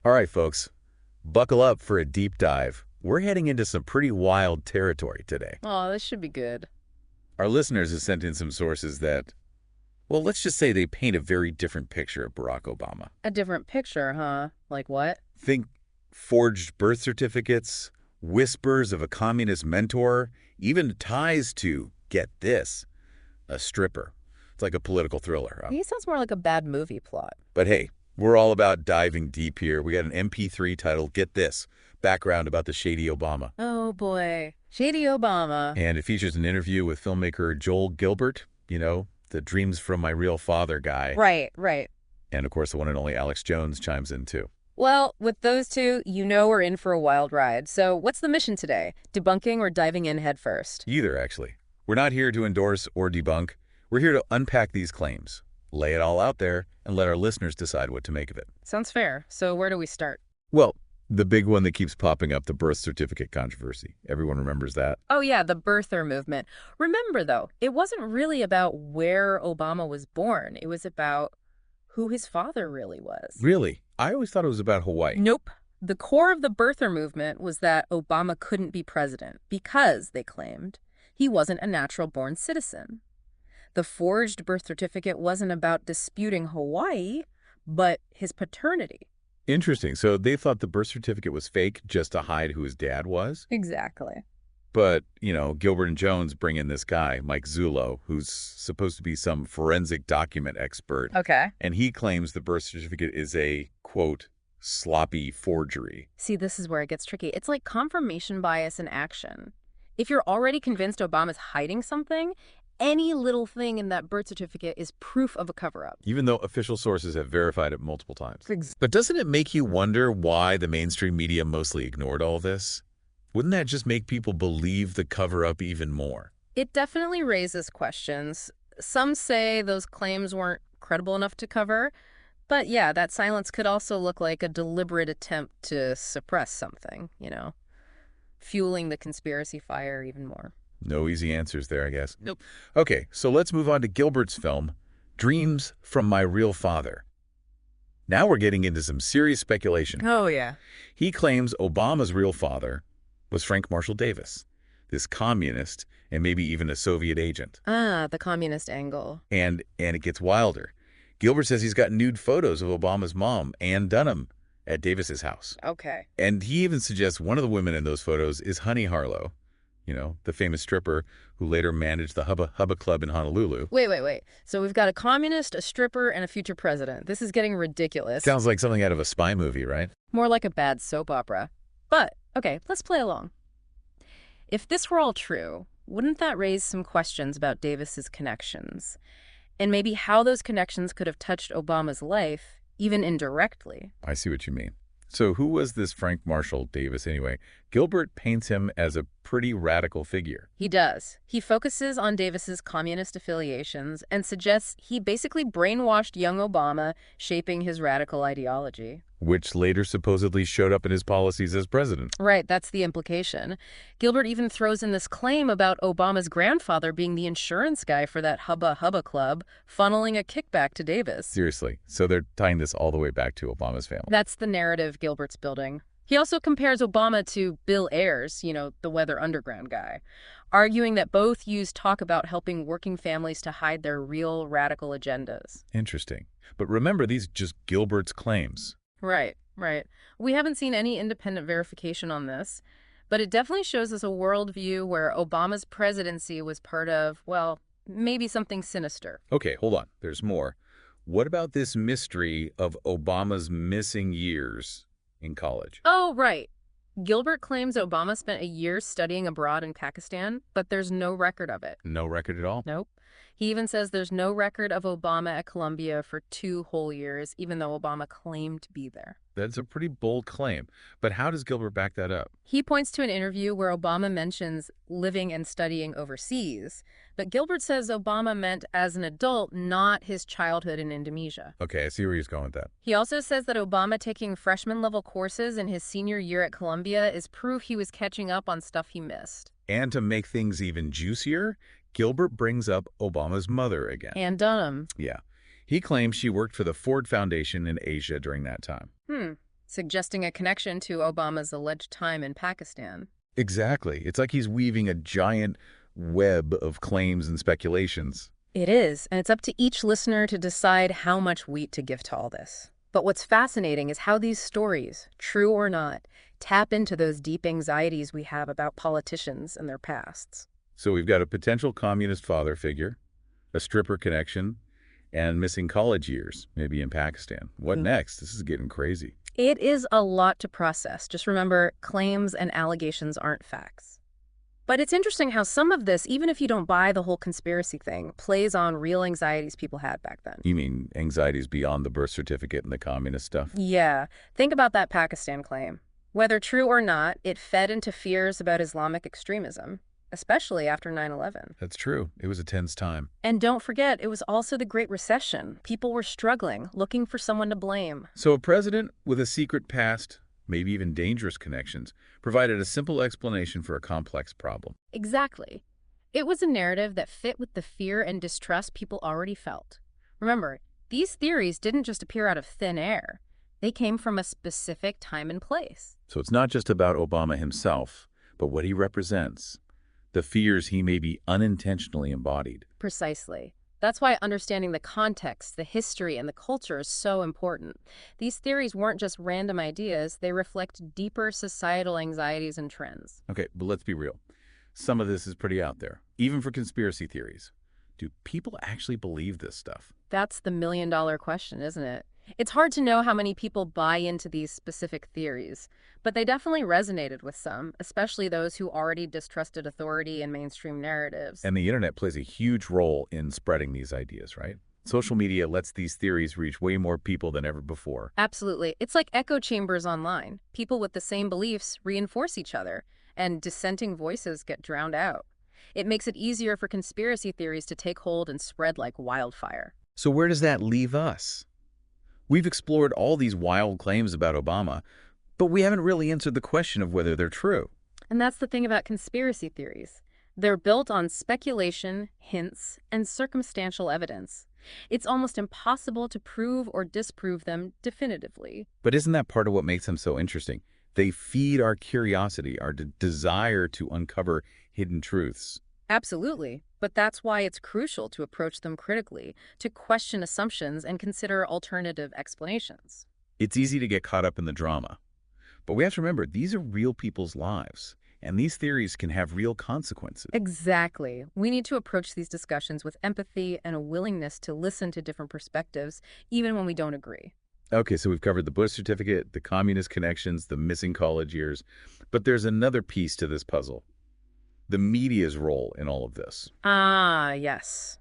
All right, folks, buckle up for a deep dive. We're heading into some pretty wild territory today. Oh, this should be good. Our listeners have sent in some sources that, well, let's just say they paint a very different picture of Barack Obama. A different picture, huh? Like what? Think forged birth certificates, whispers of a communist mentor, even ties to, get this, a stripper. It's like a political thriller. He sounds more like a bad movie plot. But hey, we're all about diving deep here. We got an MP3 titled, Get This, background about the shady Obama. Oh boy. Shady Obama. And it features an interview with filmmaker Joel Gilbert, the Dreams from My Real Father guy. Right. And of course, the one and only Alex Jones chimes in too. Well, with those two, we're in for a wild ride. So what's the mission today? Debunking or diving in head first? Either, actually. We're not here to endorse or debunk. We're here to unpack these claims, lay it all out there, and let our listeners decide what to make of it. Sounds fair. So where do we start? Well, the big one that keeps popping up, the birth certificate controversy. Everyone remembers that. Oh yeah, the birther movement. Remember though, it wasn't really about where Obama was born. It was about who his father really was. Really? I always thought it was about Hawaii. Nope. The core of the birther movement was that Obama couldn't be president because, they claimed, he wasn't a natural-born citizen. The forged birth certificate wasn't about disputing Hawaii, but his paternity. Interesting. So they thought the birth certificate was fake just to hide who his dad was? Exactly. But, Gilbert and Jones bring in this guy, Mike Zullo, who's supposed to be some forensic document expert. Okay. And he claims the birth certificate is a, quote, sloppy forgery. See, this is where it gets tricky. It's like confirmation bias in action. If you're already convinced Obama's hiding something, any little thing in that birth certificate is proof of a cover-up. Even though official sources have verified it multiple times. But doesn't it make you wonder why the mainstream media mostly ignored all this? Wouldn't that just make people believe the cover-up even more? It definitely raises questions. Some say those claims weren't credible enough to cover. But yeah, that silence could also look like a deliberate attempt to suppress something, fueling the conspiracy fire even more. No easy answers there, I guess. Nope. Okay, so let's move on to Gilbert's film, Dreams from My Real Father. Now we're getting into some serious speculation. Oh, yeah. He claims Obama's real father was Frank Marshall Davis, this communist and maybe even a Soviet agent. Ah, the communist angle. And it gets wilder. Gilbert says he's got nude photos of Obama's mom, Ann Dunham, at Davis's house. Okay. And he even suggests one of the women in those photos is Honey Harlow, the famous stripper who later managed the Hubba Hubba Club in Honolulu. Wait. So we've got a communist, a stripper, and a future president. This is getting ridiculous. Sounds like something out of a spy movie, right? More like a bad soap opera. But, okay, let's play along. If this were all true, wouldn't that raise some questions about Davis's connections? And maybe how those connections could have touched Obama's life, even indirectly. I see what you mean. So who was this Frank Marshall Davis anyway? Gilbert paints him as a pretty radical figure. He does. He focuses on Davis's communist affiliations and suggests he basically brainwashed young Obama, shaping his radical ideology. Which later supposedly showed up in his policies as president. Right, that's the implication. Gilbert even throws in this claim about Obama's grandfather being the insurance guy for that Hubba Hubba Club, funneling a kickback to Davis. Seriously. So they're tying this all the way back to Obama's family. That's the narrative Gilbert's building. He also compares Obama to Bill Ayers, the Weather Underground guy, arguing that both use talk about helping working families to hide their real radical agendas. Interesting. But remember, these are just Gilbert's claims. Right. We haven't seen any independent verification on this, but it definitely shows us a worldview where Obama's presidency was part of, well, maybe something sinister. Okay, hold on. There's more. What about this mystery of Obama's missing years in college? Oh, right. Gilbert claims Obama spent a year studying abroad in Pakistan, but there's no record of it. No record at all? Nope. He even says there's no record of Obama at Columbia for 2 whole years, even though Obama claimed to be there. That's a pretty bold claim. But how does Gilbert back that up? He points to an interview where Obama mentions living and studying overseas, but Gilbert says Obama meant as an adult, not his childhood in Indonesia. Okay, I see where he's going with that. He also says that Obama taking freshman-level courses in his senior year at Columbia is proof he was catching up on stuff he missed. And to make things even juicier, Gilbert brings up Obama's mother again. Ann Dunham. Yeah. He claims she worked for the Ford Foundation in Asia during that time. suggesting a connection to Obama's alleged time in Pakistan. Exactly. It's like he's weaving a giant web of claims and speculations. It is, and it's up to each listener to decide how much weight to give to all this. But what's fascinating is how these stories, true or not, tap into those deep anxieties we have about politicians and their pasts. So we've got a potential communist father figure, a stripper connection, and missing college years, maybe in Pakistan. What next? This is getting crazy. It is a lot to process. Just remember, claims and allegations aren't facts. But it's interesting how some of this, even if you don't buy the whole conspiracy thing, plays on real anxieties people had back then. You mean anxieties beyond the birth certificate and the communist stuff? Yeah, think about that Pakistan claim. Whether true or not, it fed into fears about Islamic extremism, especially after 9/11. That's true. It was a tense time. And don't forget, it was also the Great Recession. People were struggling, looking for someone to blame. So a president with a secret past, maybe even dangerous connections, provided a simple explanation for a complex problem. Exactly. It was a narrative that fit with the fear and distrust people already felt. Remember, these theories didn't just appear out of thin air. They came from a specific time and place. So it's not just about Obama himself, but what he represents, the fears he maybe unintentionally embodied. Precisely. That's why understanding the context, the history, and the culture is so important. These theories weren't just random ideas, they reflect deeper societal anxieties and trends. Okay, but let's be real. Some of this is pretty out there, even for conspiracy theories. Do people actually believe this stuff? That's the million-dollar question, isn't it? It's hard to know how many people buy into these specific theories, but they definitely resonated with some, especially those who already distrusted authority and mainstream narratives. And the internet plays a huge role in spreading these ideas, right? Social media lets these theories reach way more people than ever before. Absolutely. It's like echo chambers online. People with the same beliefs reinforce each other, and dissenting voices get drowned out. It makes it easier for conspiracy theories to take hold and spread like wildfire. So where does that leave us? We've explored all these wild claims about Obama, but we haven't really answered the question of whether they're true. And that's the thing about conspiracy theories. They're built on speculation, hints, and circumstantial evidence. It's almost impossible to prove or disprove them definitively. But isn't that part of what makes them so interesting? They feed our curiosity, our desire to uncover hidden truths. Absolutely. But that's why it's crucial to approach them critically, to question assumptions and consider alternative explanations. It's easy to get caught up in the drama. But we have to remember, these are real people's lives, and these theories can have real consequences. Exactly. We need to approach these discussions with empathy and a willingness to listen to different perspectives, even when we don't agree. Okay, so we've covered the birth certificate, the communist connections, the missing college years, but there's another piece to this puzzle. The media's role in all of this. Ah, yes.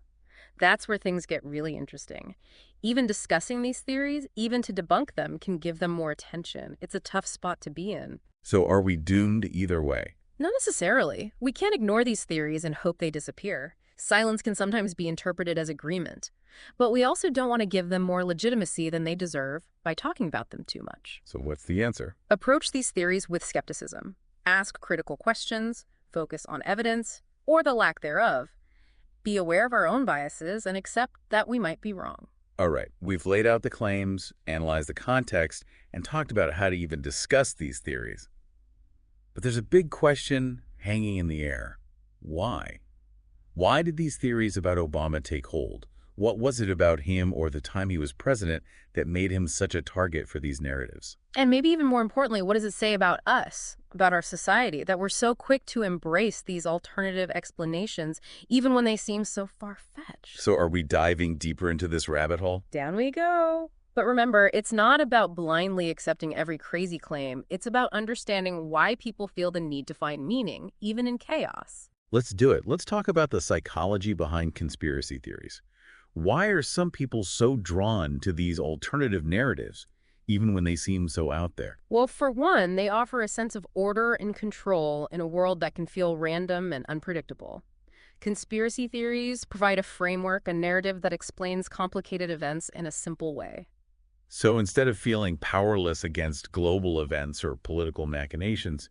That's where things get really interesting. Even discussing these theories, even to debunk them, can give them more attention. It's a tough spot to be in. So are we doomed either way? Not necessarily. We can't ignore these theories and hope they disappear. Silence can sometimes be interpreted as agreement. But we also don't want to give them more legitimacy than they deserve by talking about them too much. So what's the answer? Approach these theories with skepticism. Ask critical questions, focus on evidence, or the lack thereof. Be aware of our own biases and accept that we might be wrong. All right, we've laid out the claims, analyzed the context, and talked about how to even discuss these theories. But there's a big question hanging in the air. Why? Why did these theories about Obama take hold? What was it about him or the time he was president that made him such a target for these narratives? And maybe even more importantly, what does it say about us, about our society, that we're so quick to embrace these alternative explanations, even when they seem so far-fetched? So are we diving deeper into this rabbit hole? Down we go. But remember, it's not about blindly accepting every crazy claim. It's about understanding why people feel the need to find meaning, even in chaos. Let's do it. Let's talk about the psychology behind conspiracy theories. Why are some people so drawn to these alternative narratives, even when they seem so out there? Well, for one, they offer a sense of order and control in a world that can feel random and unpredictable. Conspiracy theories provide a framework, a narrative that explains complicated events in a simple way. So instead of feeling powerless against global events or political machinations,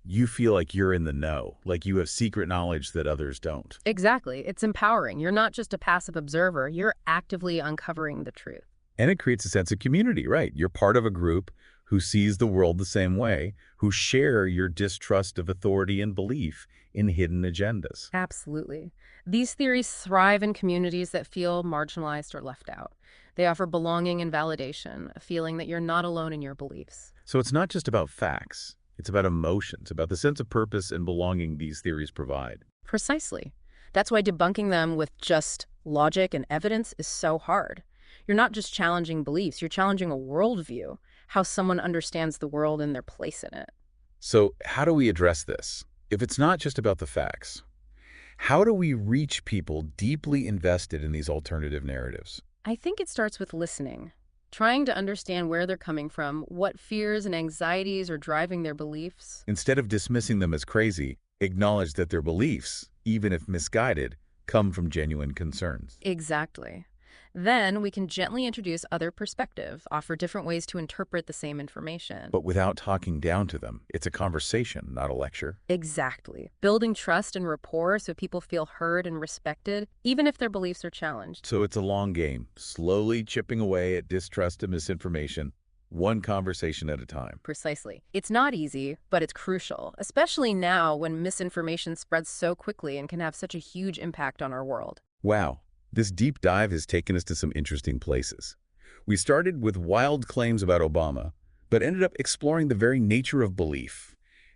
you feel like you're in the know, like you have secret knowledge that others don't. Exactly. It's empowering. You're not just a passive observer. You're actively uncovering the truth. And it creates a sense of community, right? You're part of a group who sees the world the same way, who share your distrust of authority and belief in hidden agendas. Absolutely. These theories thrive in communities that feel marginalized or left out. They offer belonging and validation, a feeling that you're not alone in your beliefs. So it's not just about facts. It's about emotions, about the sense of purpose and belonging these theories provide. Precisely. That's why debunking them with just logic and evidence is so hard. You're not just challenging beliefs, you're challenging a worldview, how someone understands the world and their place in it. So how do we address this? If it's not just about the facts, how do we reach people deeply invested in these alternative narratives? I think it starts with listening, trying to understand where they're coming from, what fears and anxieties are driving their beliefs. Instead of dismissing them as crazy, acknowledge that their beliefs, even if misguided, come from genuine concerns. Exactly. Then we can gently introduce other perspectives, offer different ways to interpret the same information. But without talking down to them, it's a conversation, not a lecture. Exactly. Building trust and rapport so people feel heard and respected, even if their beliefs are challenged. So it's a long game, slowly chipping away at distrust and misinformation, one conversation at a time. Precisely. It's not easy, but it's crucial, especially now when misinformation spreads so quickly and can have such a huge impact on our world. Wow, this deep dive has taken us to some interesting places. We started with wild claims about Obama, but ended up exploring the very nature of belief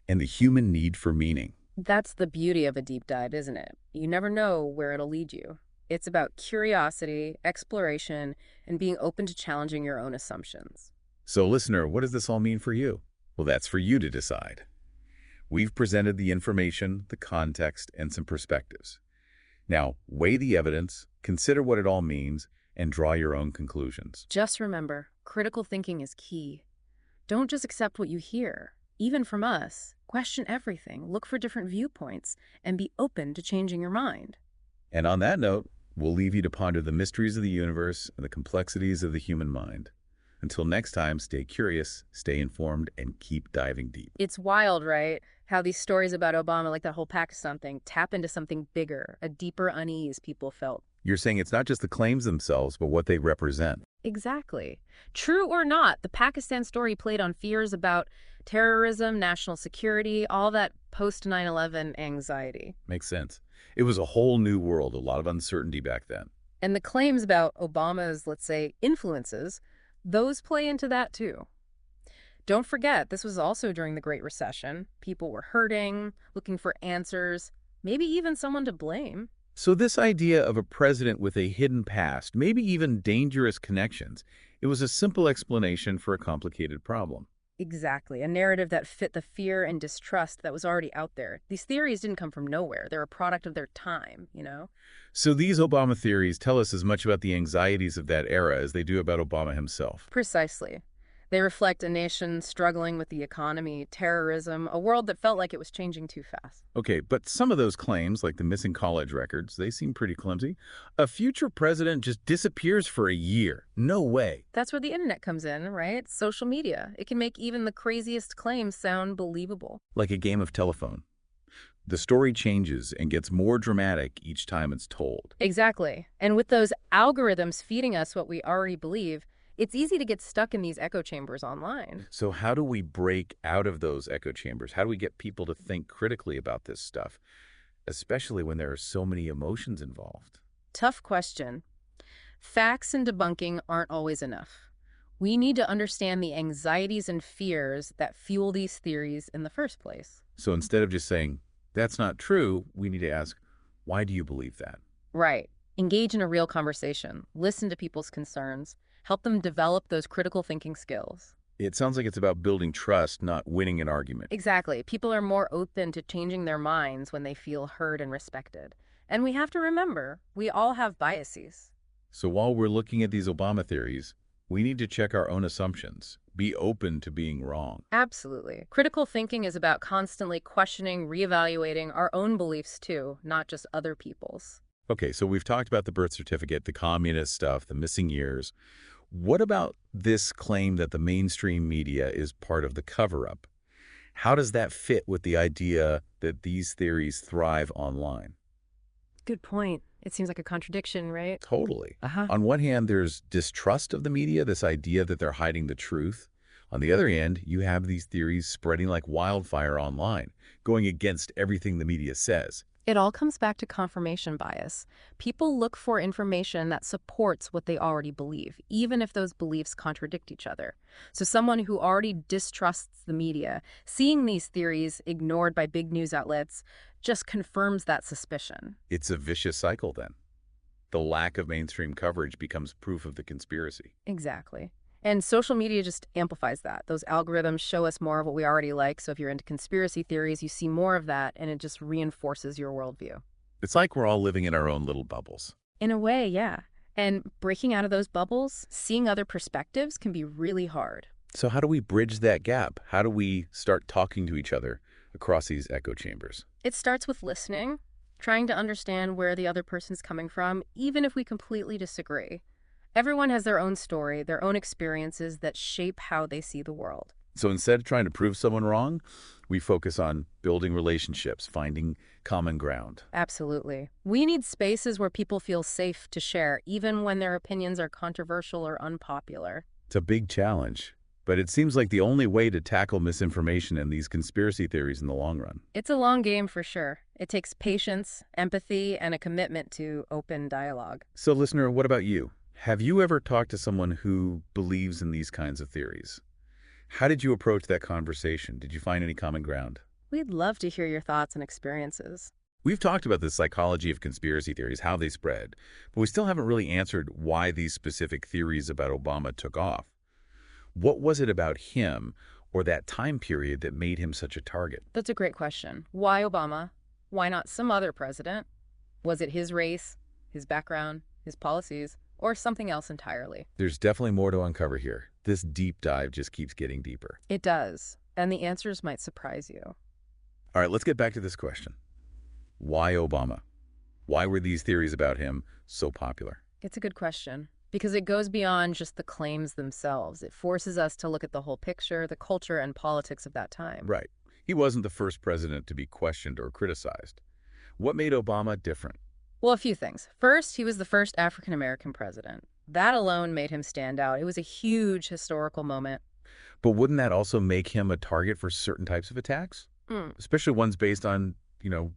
and the human need for meaning. That's the beauty of a deep dive, isn't it? You never know where it'll lead you. It's about curiosity, exploration, and being open to challenging your own assumptions. So listener, what does this all mean for you? Well, that's for you to decide. We've presented the information, the context, and some perspectives. Now, weigh the evidence, consider what it all means, and draw your own conclusions. Just remember, critical thinking is key. Don't just accept what you hear, even from us. Question everything, look for different viewpoints, and be open to changing your mind. And on that note, we'll leave you to ponder the mysteries of the universe and the complexities of the human mind. Until next time, stay curious, stay informed, and keep diving deep. It's wild, right? How these stories about Obama, like that whole Pakistan thing, tap into something bigger, a deeper unease people felt. You're saying it's not just the claims themselves, but what they represent. Exactly. True or not, the Pakistan story played on fears about terrorism, national security, all that post 9/11 anxiety. Makes sense. It was a whole new world, a lot of uncertainty back then. And the claims about Obama's, let's say, influences, those play into that too. Don't forget, this was also during the Great Recession. People were hurting, looking for answers, maybe even someone to blame. So this idea of a president with a hidden past, maybe even dangerous connections, it was a simple explanation for a complicated problem. Exactly, a narrative that fit the fear and distrust that was already out there. These theories didn't come from nowhere. They're a product of their time, you know? So these Obama theories tell us as much about the anxieties of that era as they do about Obama himself. Precisely. They reflect a nation struggling with the economy, terrorism, a world that felt like it was changing too fast. Okay, but some of those claims, like the missing college records, they seem pretty clumsy. A future president just disappears for a year. No way. That's where the internet comes in, right? Social media. It can make even the craziest claims sound believable. Like a game of telephone. The story changes and gets more dramatic each time it's told. Exactly. And with those algorithms feeding us what we already believe, it's easy to get stuck in these echo chambers online. So how do we break out of those echo chambers? How do we get people to think critically about this stuff, especially when there are so many emotions involved? Tough question. Facts and debunking aren't always enough. We need to understand the anxieties and fears that fuel these theories in the first place. So instead of just saying, that's not true, we need to ask, why do you believe that? Right. Engage in a real conversation. Listen to people's concerns. Help them develop those critical thinking skills. It sounds like it's about building trust, not winning an argument. Exactly. People are more open to changing their minds when they feel heard and respected. And we have to remember, we all have biases. So while we're looking at these Obama theories, we need to check our own assumptions, be open to being wrong. Absolutely. Critical thinking is about constantly questioning, reevaluating our own beliefs too, not just other people's. Okay, so we've talked about the birth certificate, the communist stuff, the missing years. What about this claim that the mainstream media is part of the cover-up? How does that fit with the idea that these theories thrive online? Good point. It seems like a contradiction, right? Totally. Uh-huh. On one hand, there's distrust of the media, this idea that they're hiding the truth. On the other end, you have these theories spreading like wildfire online, going against everything the media says. It all comes back to confirmation bias. People look for information that supports what they already believe, even if those beliefs contradict each other. So someone who already distrusts the media, seeing these theories ignored by big news outlets, just confirms that suspicion. It's a vicious cycle then. The lack of mainstream coverage becomes proof of the conspiracy. Exactly. And social media just amplifies that. Those algorithms show us more of what we already like. So if you're into conspiracy theories, you see more of that, and it just reinforces your worldview. It's like we're all living in our own little bubbles. In a way, yeah. And breaking out of those bubbles, seeing other perspectives can be really hard. So how do we bridge that gap? How do we start talking to each other across these echo chambers? It starts with listening, trying to understand where the other person's coming from, even if we completely disagree. Everyone has their own story, their own experiences that shape how they see the world. So instead of trying to prove someone wrong, we focus on building relationships, finding common ground. Absolutely. We need spaces where people feel safe to share, even when their opinions are controversial or unpopular. It's a big challenge, but it seems like the only way to tackle misinformation and these conspiracy theories in the long run. It's a long game for sure. It takes patience, empathy, and a commitment to open dialogue. So listener, what about you? Have you ever talked to someone who believes in these kinds of theories? How did you approach that conversation? Did you find any common ground? We'd love to hear your thoughts and experiences. We've talked about the psychology of conspiracy theories, how they spread, but we still haven't really answered why these specific theories about Obama took off. What was it about him or that time period that made him such a target? That's a great question. Why Obama? Why not some other president? Was it his race, his background, his policies, or something else entirely? There's definitely more to uncover here. This deep dive just keeps getting deeper. It does, and the answers might surprise you. All right, let's get back to this question. Why Obama? Why were these theories about him so popular? It's a good question, because it goes beyond just the claims themselves. It forces us to look at the whole picture, the culture and politics of that time. Right. He wasn't the first president to be questioned or criticized. What made Obama different? Well, a few things. First, he was the first African-American president. That alone made him stand out. It was a huge historical moment. But wouldn't that also make him a target for certain types of attacks? Especially ones based on,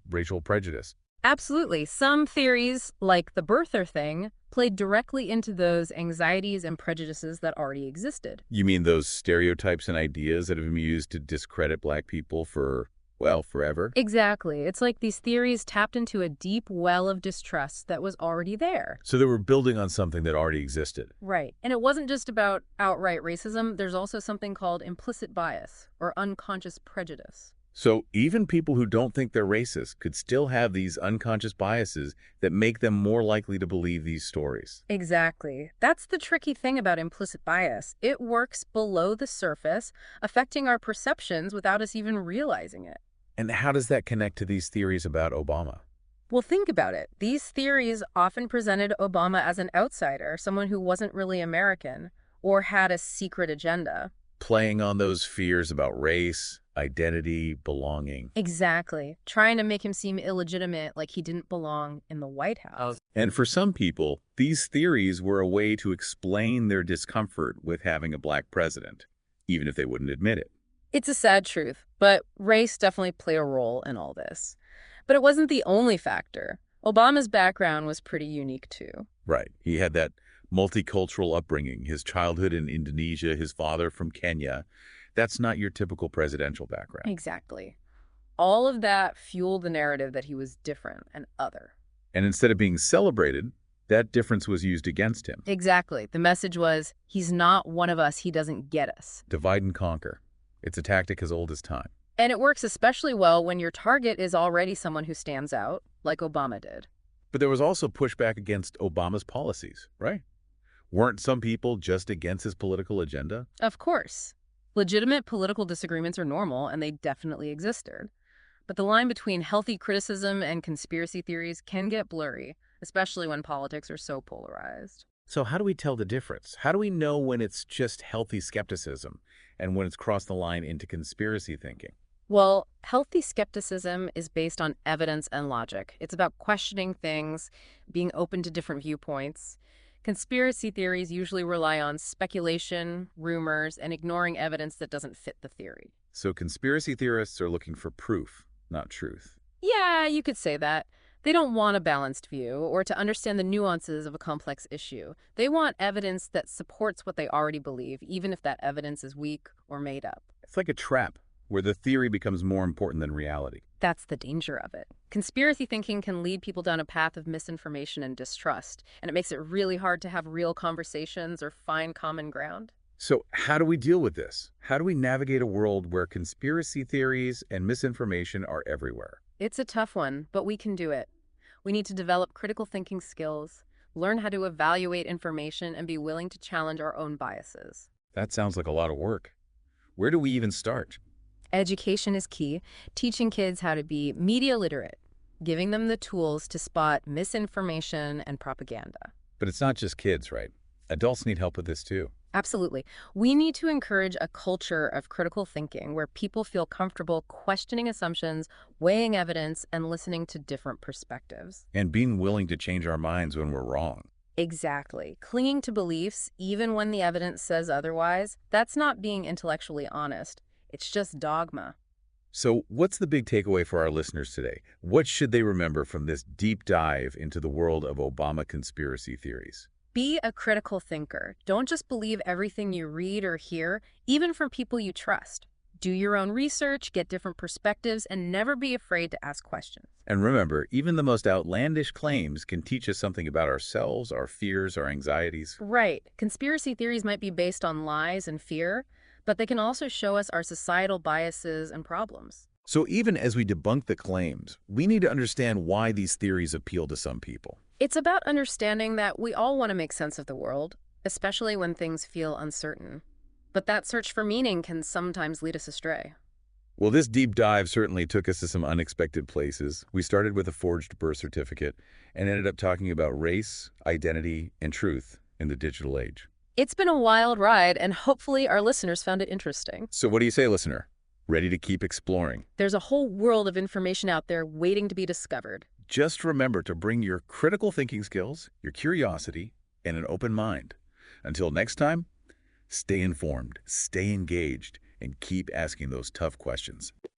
racial prejudice. Absolutely. Some theories, like the birther thing, played directly into those anxieties and prejudices that already existed. You mean those stereotypes and ideas that have been used to discredit Black people for, forever? Exactly. It's like these theories tapped into a deep well of distrust that was already there. So they were building on something that already existed. Right. And it wasn't just about outright racism. There's also something called implicit bias or unconscious prejudice. So even people who don't think they're racist could still have these unconscious biases that make them more likely to believe these stories. Exactly. That's the tricky thing about implicit bias. It works below the surface, affecting our perceptions without us even realizing it. And how does that connect to these theories about Obama? Well, think about it. These theories often presented Obama as an outsider, someone who wasn't really American or had a secret agenda. Playing on those fears about race, identity, belonging. Exactly. Trying to make him seem illegitimate, like he didn't belong in the White House. And for some people, these theories were a way to explain their discomfort with having a Black president, even if they wouldn't admit it. It's a sad truth, but race definitely played a role in all this. But it wasn't the only factor. Obama's background was pretty unique too. Right. He had that multicultural upbringing, his childhood in Indonesia, his father from Kenya. That's not your typical presidential background. Exactly. All of that fueled the narrative that he was different and other. And instead of being celebrated, that difference was used against him. Exactly. The message was, he's not one of us, he doesn't get us. Divide and conquer. It's a tactic as old as time. And it works especially well when your target is already someone who stands out, like Obama did. But there was also pushback against Obama's policies, right? Weren't some people just against his political agenda? Of course. Legitimate political disagreements are normal, and they definitely existed. But the line between healthy criticism and conspiracy theories can get blurry, especially when politics are so polarized. So how do we tell the difference? How do we know when it's just healthy skepticism and when it's crossed the line into conspiracy thinking? Well, healthy skepticism is based on evidence and logic. It's about questioning things, being open to different viewpoints. Conspiracy theories usually rely on speculation, rumors, and ignoring evidence that doesn't fit the theory. So conspiracy theorists are looking for proof, not truth. Yeah, you could say that. They don't want a balanced view or to understand the nuances of a complex issue. They want evidence that supports what they already believe, even if that evidence is weak or made up. It's like a trap where the theory becomes more important than reality. That's the danger of it. Conspiracy thinking can lead people down a path of misinformation and distrust, and it makes it really hard to have real conversations or find common ground. So how do we deal with this? How do we navigate a world where conspiracy theories and misinformation are everywhere? It's a tough one, but we can do it. We need to develop critical thinking skills, learn how to evaluate information, and be willing to challenge our own biases. That sounds like a lot of work. Where do we even start? Education is key, teaching kids how to be media literate, giving them the tools to spot misinformation and propaganda. But it's not just kids, right? Adults need help with this too. Absolutely. We need to encourage a culture of critical thinking where people feel comfortable questioning assumptions, weighing evidence, and listening to different perspectives. And being willing to change our minds when we're wrong. Exactly. Clinging to beliefs, even when the evidence says otherwise, that's not being intellectually honest. It's just dogma. So what's the big takeaway for our listeners today? What should they remember from this deep dive into the world of Obama conspiracy theories? Be a critical thinker. Don't just believe everything you read or hear, even from people you trust. Do your own research, get different perspectives, and never be afraid to ask questions. And remember, even the most outlandish claims can teach us something about ourselves, our fears, our anxieties. Right. Conspiracy theories might be based on lies and fear, but they can also show us our societal biases and problems. So even as we debunk the claims, we need to understand why these theories appeal to some people. It's about understanding that we all want to make sense of the world, especially when things feel uncertain. But that search for meaning can sometimes lead us astray. Well, this deep dive certainly took us to some unexpected places. We started with a forged birth certificate and ended up talking about race, identity, and truth in the digital age. It's been a wild ride, and hopefully our listeners found it interesting. So what do you say, listener? Ready to keep exploring? There's a whole world of information out there waiting to be discovered. Just remember to bring your critical thinking skills, your curiosity, and an open mind. Until next time, stay informed, stay engaged, and keep asking those tough questions.